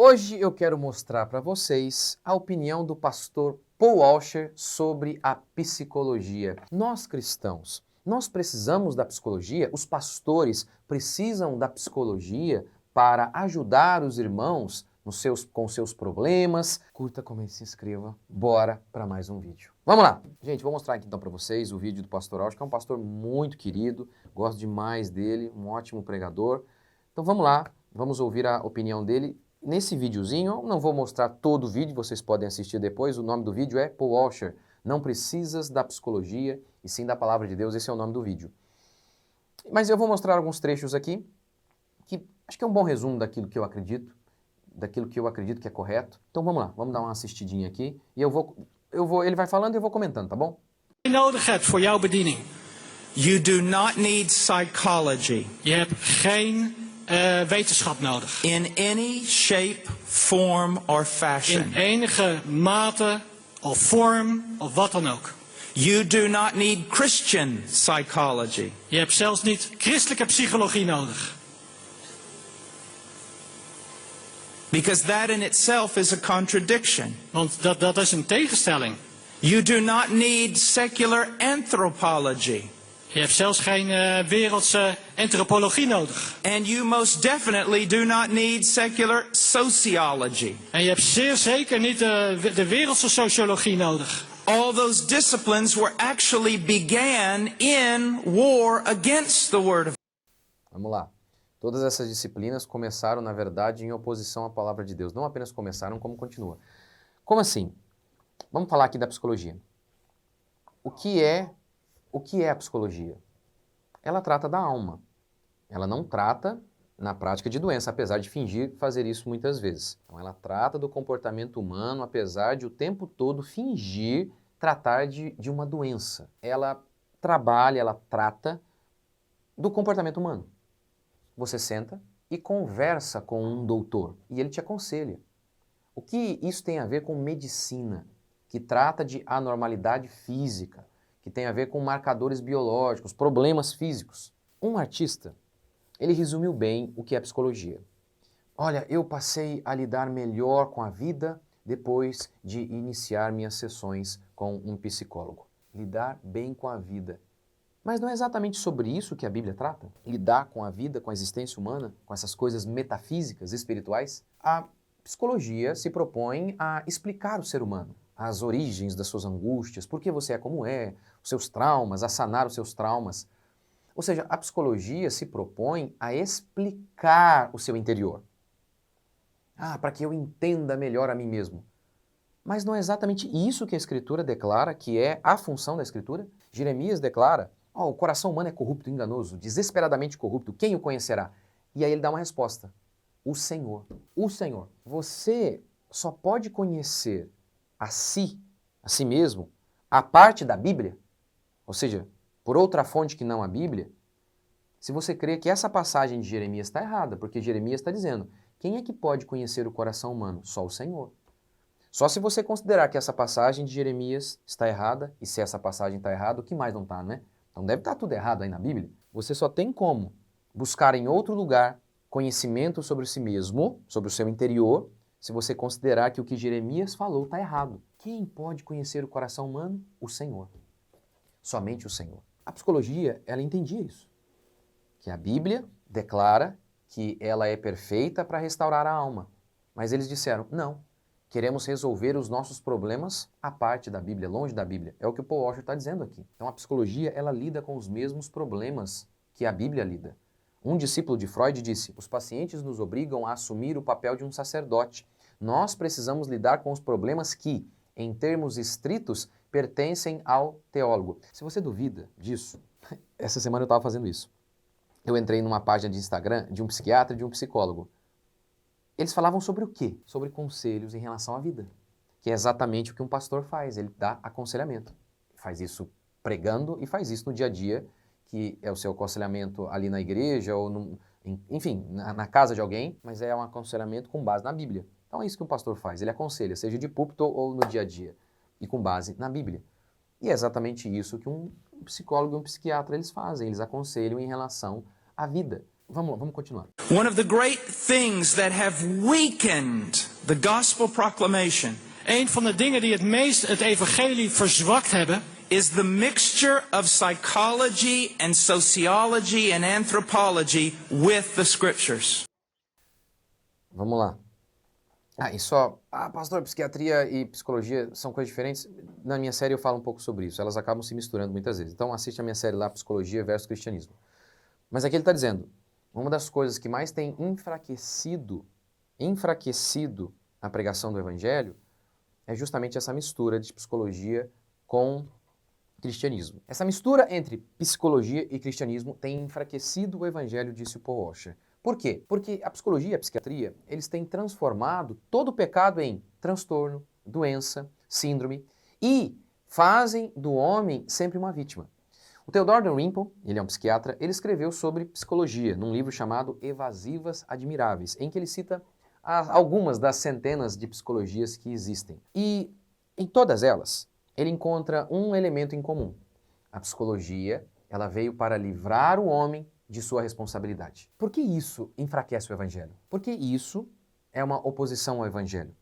Hoje eu quero mostrar para vocês a opinião do pastor Paul Washer sobre a psicologia. Nós cristãos, nós precisamos da psicologia, os pastores precisam da psicologia para ajudar os irmãos com seus problemas. Curta, comente, se inscreva. Bora para mais um vídeo. Vamos lá! Gente, vou mostrar aqui então para vocês o vídeo do pastor Washer, que é um pastor muito querido, gosto demais dele, um ótimo pregador. Então vamos lá, vamos ouvir a opinião dele. Nesse videozinho, eu não vou mostrar todo o vídeo, vocês podem assistir depois, o nome do vídeo é Paul Washer, não precisas da psicologia e sim da palavra de Deus, esse é o nome do vídeo. Mas eu vou mostrar alguns trechos aqui, que acho que é um bom resumo daquilo que eu acredito que é correto. Então vamos lá, vamos dar uma assistidinha aqui, e ele vai falando e eu vou comentando, tá bom? Nodig hebt voor jouw bediening. You do not need psychology Je hebt geen wetenschap nodig. in any shape, form, or fashion. In enige mate of vorm of wat dan ook. You do not need Christian psychology. Je hebt zelfs niet christelijke psychologie nodig. Because that in itself is a contradiction. Want dat is een tegenstelling. You do not need secular anthropology. Je hebt zelfs geen wereldse antropologie nodig. And you most definitely do not need secular sociology. En je hebt zeer zeker niet de wereldse sociologie nodig. All those disciplines were actually began in war against the Word of God. Vamos lá. Todas essas disciplinas começaram, na verdade, em oposição à palavra de Deus. Não apenas começaram, como continua. Como assim? Vamos falar aqui da psicologia. O que é a psicologia? Ela trata da alma. Ela não trata na prática de doença, apesar de fingir fazer isso muitas vezes. Então, ela trata do comportamento humano, apesar de o tempo todo fingir tratar de uma doença. Ela trabalha, ela trata do comportamento humano. Você senta e conversa com um doutor e ele te aconselha. O que isso tem a ver com medicina, que trata de anormalidade física, que tem a ver com marcadores biológicos, problemas físicos? Um artista, ele resumiu bem o que é psicologia. Olha, eu passei a lidar melhor com a vida depois de iniciar minhas sessões com um psicólogo. Lidar bem com a vida. Mas não é exatamente sobre isso que a Bíblia trata? Lidar com a vida, com a existência humana, com essas coisas metafísicas, espirituais? A psicologia se propõe a explicar o ser humano, as origens das suas angústias, por que você é como é, os seus traumas, a sanar os seus traumas. Ou seja, a psicologia se propõe a explicar o seu interior. Para que eu entenda melhor a mim mesmo. Mas não é exatamente isso que a Escritura declara que é a função da Escritura? Jeremias declara: o coração humano é corrupto, enganoso, desesperadamente corrupto, quem o conhecerá? E aí ele dá uma resposta: o Senhor. O Senhor. Você só pode conhecer a si mesmo, a parte da Bíblia, ou seja, por outra fonte que não a Bíblia, se você crê que essa passagem de Jeremias está errada, porque Jeremias está dizendo: quem é que pode conhecer o coração humano? Só o Senhor. Só se você considerar que essa passagem de Jeremias está errada, e se essa passagem está errada, o que mais não está, né? Então deve estar tudo errado aí na Bíblia. Você só tem como buscar em outro lugar conhecimento sobre si mesmo, sobre o seu interior, se você considerar que o que Jeremias falou está errado. Quem pode conhecer o coração humano? O Senhor. Somente o Senhor. A psicologia, ela entendia isso. Que a Bíblia declara que ela é perfeita para restaurar a alma. Mas eles disseram: não, queremos resolver os nossos problemas à parte da Bíblia, longe da Bíblia. É o que o Paul Washer está dizendo aqui. Então a psicologia, ela lida com os mesmos problemas que a Bíblia lida. Um discípulo de Freud disse: os pacientes nos obrigam a assumir o papel de um sacerdote. Nós precisamos lidar com os problemas que, em termos estritos, pertencem ao teólogo. Se você duvida disso, essa semana eu estava fazendo isso. Eu entrei numa página de Instagram de um psiquiatra e de um psicólogo. Eles falavam sobre o quê? Sobre conselhos em relação à vida, que é exatamente o que um pastor faz, ele dá aconselhamento. Faz isso pregando e faz isso no dia a dia, que é o seu aconselhamento ali na igreja ou, enfim, na casa de alguém, mas é um aconselhamento com base na Bíblia. Então é isso que um pastor faz, ele aconselha, seja de púlpito ou no dia a dia, e com base na Bíblia. E é exatamente isso que um psicólogo e um psiquiatra eles fazem, eles aconselham em relação à vida. Vamos continuar. One of the great things that have weakened the gospel proclamation Een van de dingen die het meest het evangelie verzwakt hebben, is the mixture of psychology and sociology and anthropology with the scriptures. Vamos lá. Pastor, psiquiatria e psicologia são coisas diferentes. Na minha série eu falo um pouco sobre isso. Elas acabam se misturando muitas vezes. Então assiste a minha série lá, Psicologia versus Cristianismo. Mas aqui ele está dizendo, uma das coisas que mais tem enfraquecido a pregação do Evangelho é justamente essa mistura de psicologia com cristianismo. Essa mistura entre psicologia e cristianismo tem enfraquecido o Evangelho, disse o Paul Washer. Por quê? Porque a psicologia e a psiquiatria, eles têm transformado todo o pecado em transtorno, doença, síndrome e fazem do homem sempre uma vítima. O Theodore Dalrymple, ele é um psiquiatra, ele escreveu sobre psicologia num livro chamado Evasivas Admiráveis, em que ele cita algumas das centenas de psicologias que existem. E em todas elas, ele encontra um elemento em comum. A psicologia, ela veio para livrar o homem de sua responsabilidade. Por que isso enfraquece o Evangelho? Porque isso é uma oposição ao Evangelho.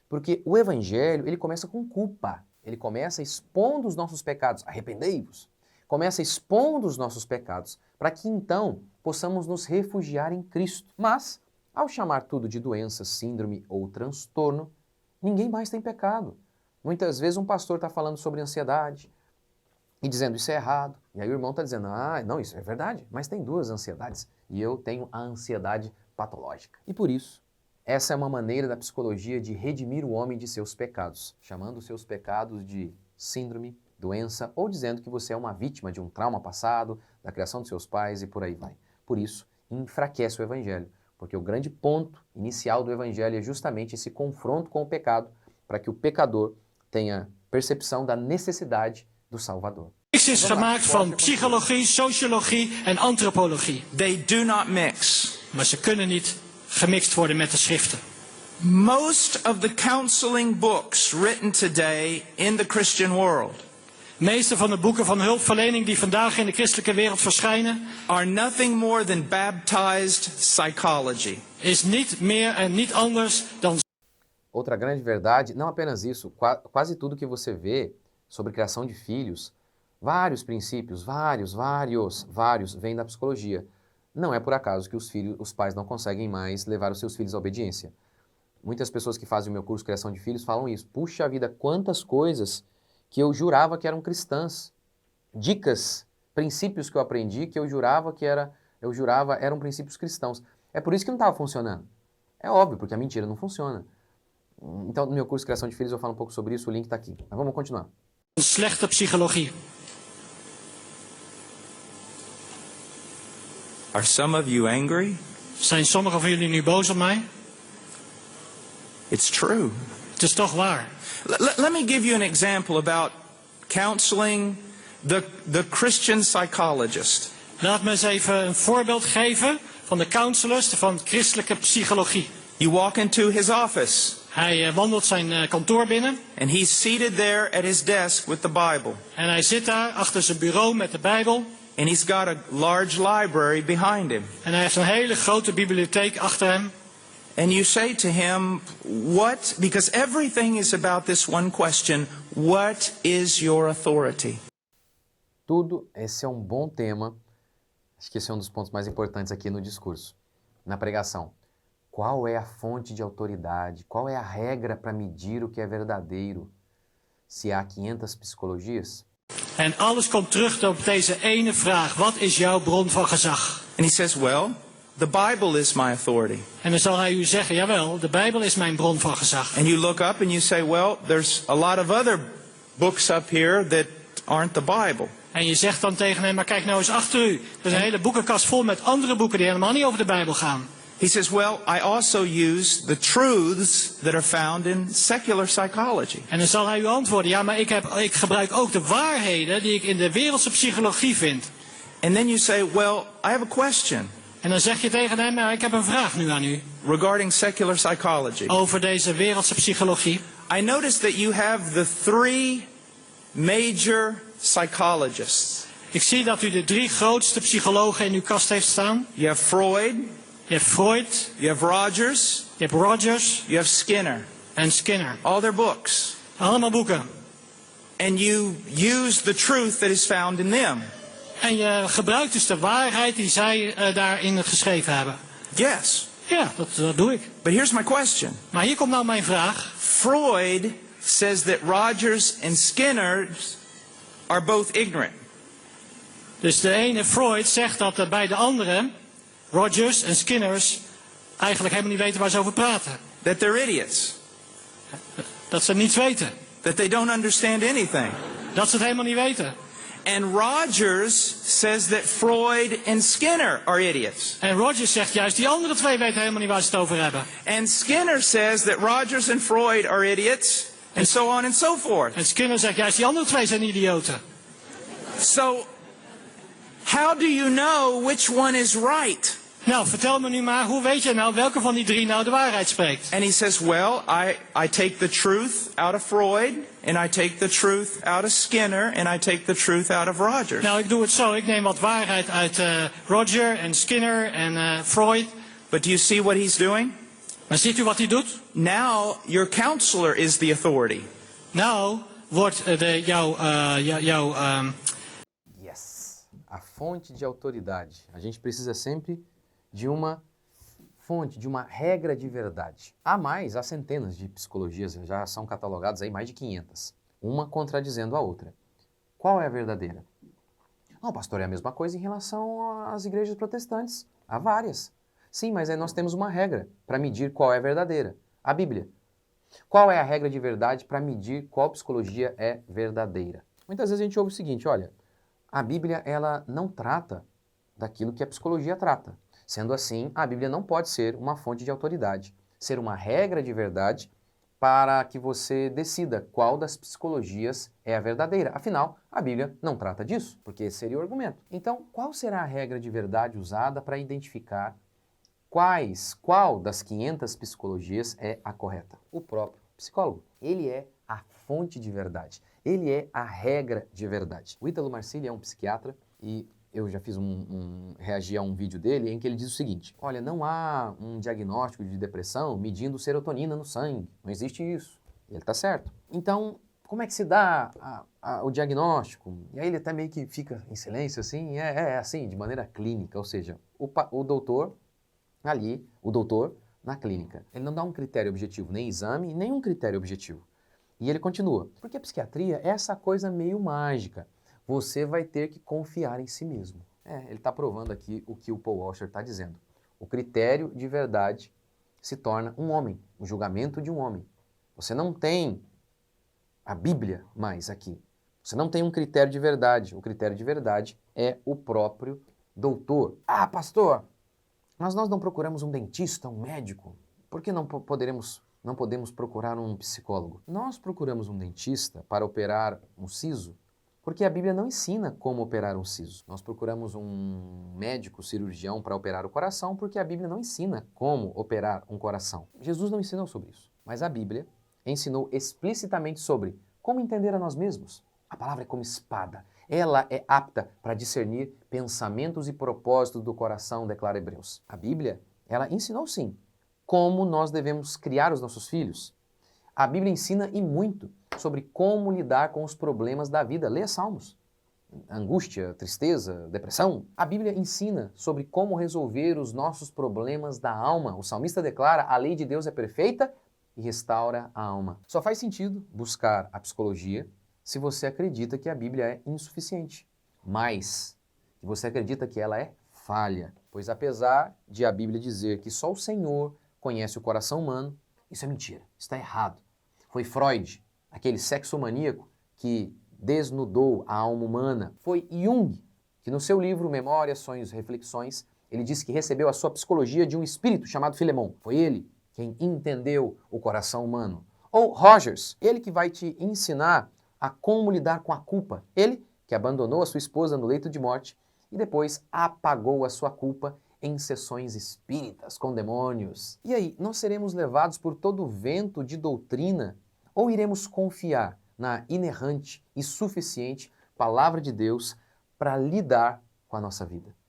Porque o Evangelho, ele começa com culpa. Ele começa expondo os nossos pecados. Arrependei-vos. Começa expondo os nossos pecados, para que então possamos nos refugiar em Cristo. Mas, ao chamar tudo de doença, síndrome ou transtorno, ninguém mais tem pecado. Muitas vezes um pastor está falando sobre ansiedade e dizendo isso é errado. E aí o irmão está dizendo, não, isso é verdade, mas tem duas ansiedades. E eu tenho a ansiedade patológica. E por isso, essa é uma maneira da psicologia de redimir o homem de seus pecados, chamando os seus pecados de síndrome, doença, ou dizendo que você é uma vítima de um trauma passado, da criação dos seus pais e por aí vai. Por isso, enfraquece o Evangelho, porque o grande ponto inicial do Evangelho é justamente esse confronto com o pecado, para que o pecador tenha percepção da necessidade do Salvador. Niks is gemaakt van psychologie, sociologie en antropologie. They do not mix. Maar ze kunnen niet gemixt worden met de schriften. Most of the counseling books written today in the Christian world De meeste van de boeken van hulpverlening die vandaag in de christelijke wereld verschijnen, are nothing more than baptized psychology. is niet meer en niet anders dan Outra grande verdade, não apenas isso, quase tudo que você vê sobre criação de filhos, vários princípios, vários, vêm da psicologia. Não é por acaso que os pais não conseguem mais levar os seus filhos à obediência. Muitas pessoas que fazem o meu curso de criação de filhos falam isso. Puxa vida, quantas coisas que eu jurava que eram cristãs. Dicas, princípios que eu aprendi que eu jurava eram princípios cristãos. É por isso que não estava funcionando. É óbvio, porque a mentira não funciona. Então, no meu curso de criação de filhos eu falo um pouco sobre isso, o link está aqui. Mas vamos continuar. slechte psychologie. Are some of you angry? Zijn sommigen van jullie nu boos op mij? It's true. Het is toch waar. Let me give you an example about counseling the Christian psychologist. Laat me eens even een voorbeeld geven van de counselors van christelijke psychologie. You walk into his office. Hij wandelt zijn kantoor binnen. And he's seated there at his desk with the Bible. En hij zit daar achter zijn bureau met de Bijbel. And he's got a large library behind him. En hij heeft een hele grote bibliotheek achter hem. And you say to him, what? Because everything is about this one question, what is your authority? Esse é um bom tema. Acho que esse é um dos pontos mais importantes aqui no discurso, na pregação. Qual é a fonte de autoridade? Qual é a regra para medir o que é verdadeiro? Se há 500 psicologias? En alles komt terug op deze ene vraag. Wat is jouw bron van gezag? And he says, well, the Bible is my authority. En dan zal hij u zeggen, jawel, de Bijbel is mijn bron van gezag. And you look up and you say, well, there's a lot of other books up here that aren't the Bible. En je zegt dan tegen hem, maar kijk nou eens achter u. Er is een hele boekenkast vol met andere boeken die helemaal niet over de Bijbel gaan. He says, well, I also use the truths that are found in secular psychology. En dan zal hij u antwoorden, ja, maar ik gebruik ook de waarheden die ik in de wereldse psychologie vind. And then you say, well, I have a question. En dan zeg je tegen hem, nou, ik heb een vraag nu aan u. Regarding secular psychology. Over deze wereldse psychologie. I noticed that you have the three major psychologists. Ik zie dat u de 3 grootste psychologen in uw kast heeft staan. You have Freud, Je hebt Freud, you have Rogers, je hebt Rogers you have Skinner. en Skinner. All their books. Allemaal boeken. And you use the truth that is found in them. En je gebruikt dus de waarheid die zij daarin geschreven hebben. Yes. Ja, dat doe ik. But here's my question. Maar hier komt nou mijn vraag. Freud says that Rogers and Skinner are both ignorant. Dus de ene Freud zegt dat de beide anderen, Rogers en Skinners, eigenlijk helemaal niet weten waar ze over praten. That they're idiots. Dat ze niets weten. That they don't understand anything. Dat ze het helemaal niet weten. And Rogers says that Freud and Skinner are idiots. En Rogers zegt juist, die andere 2 weten helemaal niet waar ze het over hebben. And Skinner says that Rogers and Freud are idiots. And so on and so forth. En Skinner zegt juist, die andere 2 zijn idioten. So, how do you know which one is right? Nou, vertel me nu maar, hoe weet je nou welke van die 3 nou de waarheid spreekt? And he says, well, I take the truth out of Freud, and I take the truth out of Skinner, and I take the truth out of Rogers. Nou, ik doe het zo. Ik neem wat waarheid uit Roger en Skinner en Freud. But do you see what he's doing? Maar ziet u wat hij doet? Now your counselor is the authority. Nou wordt jouw Yes! A fonte de autoridade. A gente precisa sempre de uma fonte, de uma regra de verdade. Há centenas de psicologias, já são catalogadas aí mais de 500. Uma contradizendo a outra. Qual é a verdadeira? Não, pastor, é a mesma coisa em relação às igrejas protestantes. Há várias. Sim, mas aí nós temos uma regra para medir qual é a verdadeira. A Bíblia. Qual é a regra de verdade para medir qual psicologia é verdadeira? Muitas vezes a gente ouve o seguinte, olha, a Bíblia ela não trata daquilo que a psicologia trata. Sendo assim, a Bíblia não pode ser uma fonte de autoridade, ser uma regra de verdade para que você decida qual das psicologias é a verdadeira. Afinal, a Bíblia não trata disso, porque esse seria o argumento. Então, qual será a regra de verdade usada para identificar qual das 500 psicologias é a correta? O próprio psicólogo. Ele é a fonte de verdade. Ele é a regra de verdade. O Ítalo Marcilli é um psiquiatra e eu já reagi a um vídeo dele em que ele diz o seguinte, olha, não há um diagnóstico de depressão medindo serotonina no sangue, não existe isso. Ele está certo. Então, como é que se dá o diagnóstico? E aí ele até meio que fica em silêncio assim, assim, de maneira clínica, ou seja, o doutor na clínica. Ele não dá um critério objetivo, nem exame, nem um critério objetivo. E ele continua, porque a psiquiatria é essa coisa meio mágica. Você vai ter que confiar em si mesmo. Ele está provando aqui o que o Paul Washer está dizendo. O critério de verdade se torna um homem, o julgamento de um homem. Você não tem a Bíblia mais aqui. Você não tem um critério de verdade. O critério de verdade é o próprio doutor. Ah, pastor, mas nós não procuramos um dentista, um médico. Por que não podemos procurar um psicólogo? Nós procuramos um dentista para operar um siso, porque a Bíblia não ensina como operar um siso. Nós procuramos um médico cirurgião para operar o coração, porque a Bíblia não ensina como operar um coração. Jesus não ensinou sobre isso, mas a Bíblia ensinou explicitamente sobre como entender a nós mesmos. A palavra é como espada. Ela é apta para discernir pensamentos e propósitos do coração, declara Hebreus. A Bíblia, ela ensinou sim como nós devemos criar os nossos filhos. A Bíblia ensina e muito sobre como lidar com os problemas da vida. Leia Salmos. Angústia, tristeza, depressão. A Bíblia ensina sobre como resolver os nossos problemas da alma. O salmista declara, a lei de Deus é perfeita e restaura a alma. Só faz sentido buscar a psicologia se você acredita que a Bíblia é insuficiente, mas se você acredita que ela é falha. Pois apesar de a Bíblia dizer que só o Senhor conhece o coração humano, isso é mentira, está errado. Foi Freud, aquele sexomaníaco que desnudou a alma humana. Foi Jung, que no seu livro Memórias, Sonhos e Reflexões, ele disse que recebeu a sua psicologia de um espírito chamado Filemon. Foi ele quem entendeu o coração humano. Ou Rogers, ele que vai te ensinar a como lidar com a culpa. Ele que abandonou a sua esposa no leito de morte e depois apagou a sua culpa em sessões espíritas com demônios. E aí, nós seremos levados por todo o vento de doutrina ou iremos confiar na inerrante e suficiente Palavra de Deus para lidar com a nossa vida.